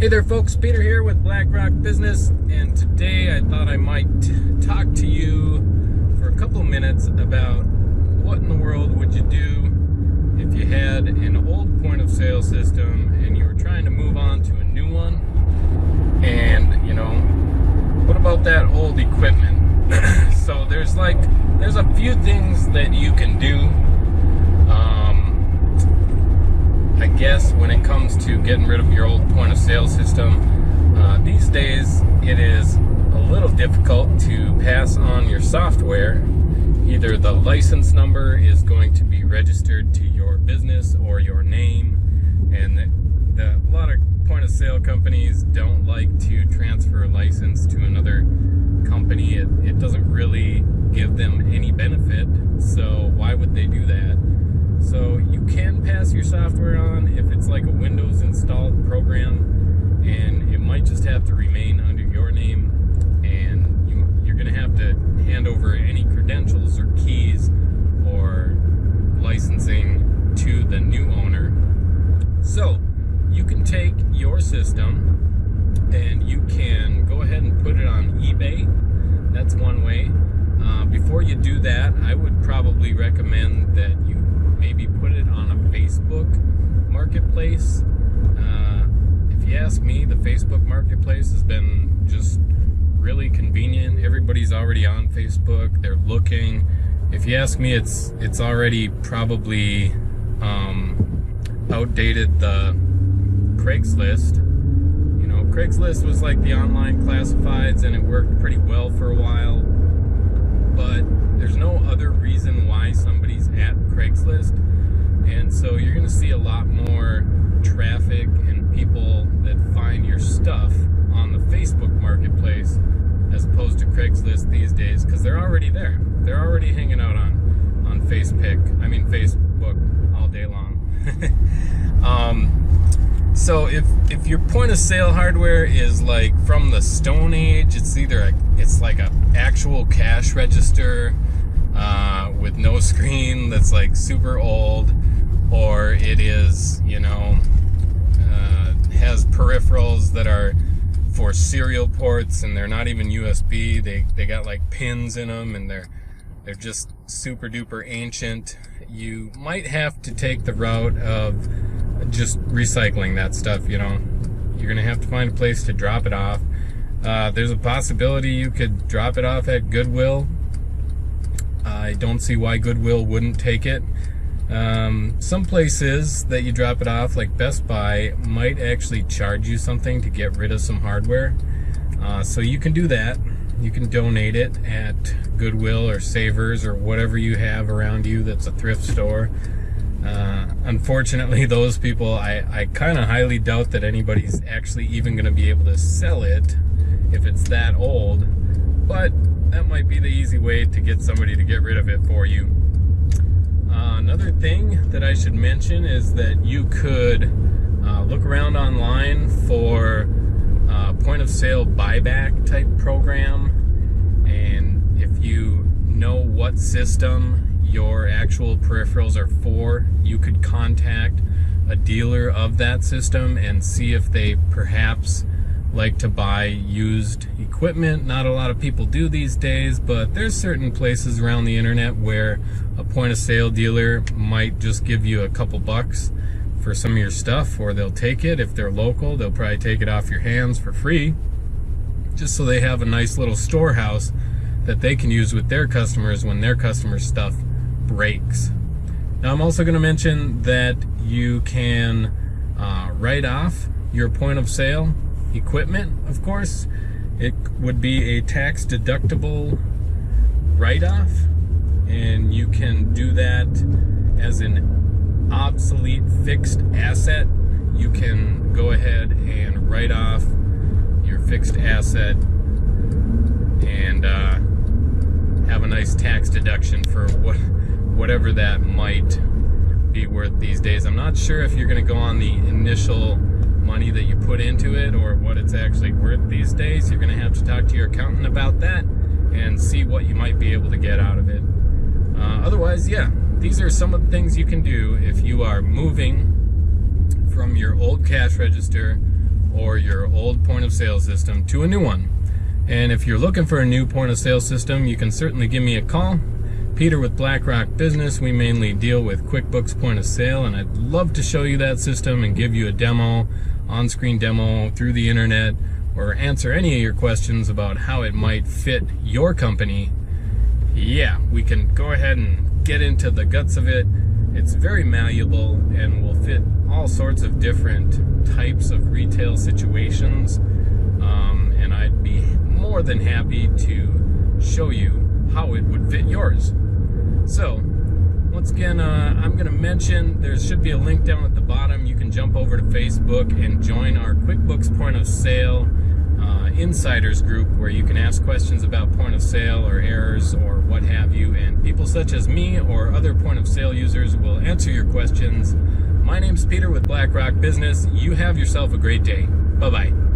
Hey there folks, Peter here with BlackRock Business, and today I thought I might talk to you for a couple of minutes about what in the world would you do if you had an old point of sale system and you were trying to move on to a new one. And what about that old equipment? So there's a few things that you can do, I guess, when it comes to getting rid of your old point of sale system. These days it is a little difficult to pass on your software. Either the license number is going to be registered to your business or your name, and a lot of point of sale companies don't like to transfer a license to another company. It doesn't really give them any benefit, so why would they do that? So you can pass your software on if it's like a Windows installed program, and it might just have to remain under your name, and you're going to have to hand over any credentials or keys or licensing to the new owner. So you can take your system and you can go ahead and put it on eBay. That's one way. Before you do that, I would probably recommend that you maybe put it on a Facebook marketplace. If you ask me, the Facebook marketplace has been just really convenient. Everybody's already on Facebook. They're looking. If you ask me, it's already probably outdated the Craigslist. Craigslist was like the online classifieds, and it worked pretty well for a while, but there's no other reason why somebody's at Craigslist, and so you're going to see a lot more traffic and people that find your stuff on the Facebook marketplace as opposed to Craigslist these days, because they're already there. They're already hanging out on Facebook all day long. So if your point of sale hardware is like from the Stone Age, it's either it's like a actual cash register with no screen that's like super old, or it is has peripherals that are for serial ports and they're not even USB. They got like pins in them, and they're just super duper ancient. You might have to take the route of just recycling that stuff. You're gonna have to find a place to drop it off. There's a possibility you could drop it off at Goodwill. I don't see why Goodwill wouldn't take it. Some places that you drop it off, like Best Buy, might actually charge you something to get rid of some hardware. So you can do that. You can donate it at Goodwill or Savers or whatever you have around you that's a thrift store. Unfortunately, those people, I kind of highly doubt that anybody's actually even going to be able to sell it if it's that old, but that might be the easy way to get somebody to get rid of it for you. Another thing that I should mention is that you could look around online for point of sale buyback type program, and if you know what system your actual peripherals are for, you could contact a dealer of that system and see if they perhaps like to buy used equipment. Not a lot of people do these days, but there's certain places around the internet where a point of sale dealer might just give you a couple bucks for some of your stuff, or they'll take it. If they're local, they'll probably take it off your hands for free, just so they have a nice little storehouse that they can use with their customers when their customers' stuff breaks. Now, I'm also going to mention that you can write off your point of sale equipment. Of course, it would be a tax deductible write-off, and you can do that as an obsolete fixed asset. You can go ahead and write off your fixed asset and have a nice tax deduction for whatever that might be worth these days. I'm not sure if you're going to go on the initial money that you put into it or what it's actually worth these days. You're going to have to talk to your accountant about that and see what you might be able to get out of it. Otherwise, yeah, these are some of the things you can do if you are moving from your old cash register or your old point of sale system to a new one. And if you're looking for a new point of sale system, you can certainly give me a call. Peter with BlackRock Business. We mainly deal with QuickBooks point of sale, and I'd love to show you that system and give you a demo, on-screen demo through the internet, or answer any of your questions about how it might fit your company. Yeah, we can go ahead and get into the guts of it. It's very malleable and will fit all sorts of different types of retail situations. And I'd be more than happy to show you how it would fit yours. So, once again, I'm going to mention there should be a link down at the bottom. You can jump over to Facebook and join our QuickBooks point of sale insiders group, where you can ask questions about point of sale or errors or what have you, and people such as me or other point of sale users will answer your questions. My name's Peter with BlackRock Business. You have yourself a great day. Bye-bye.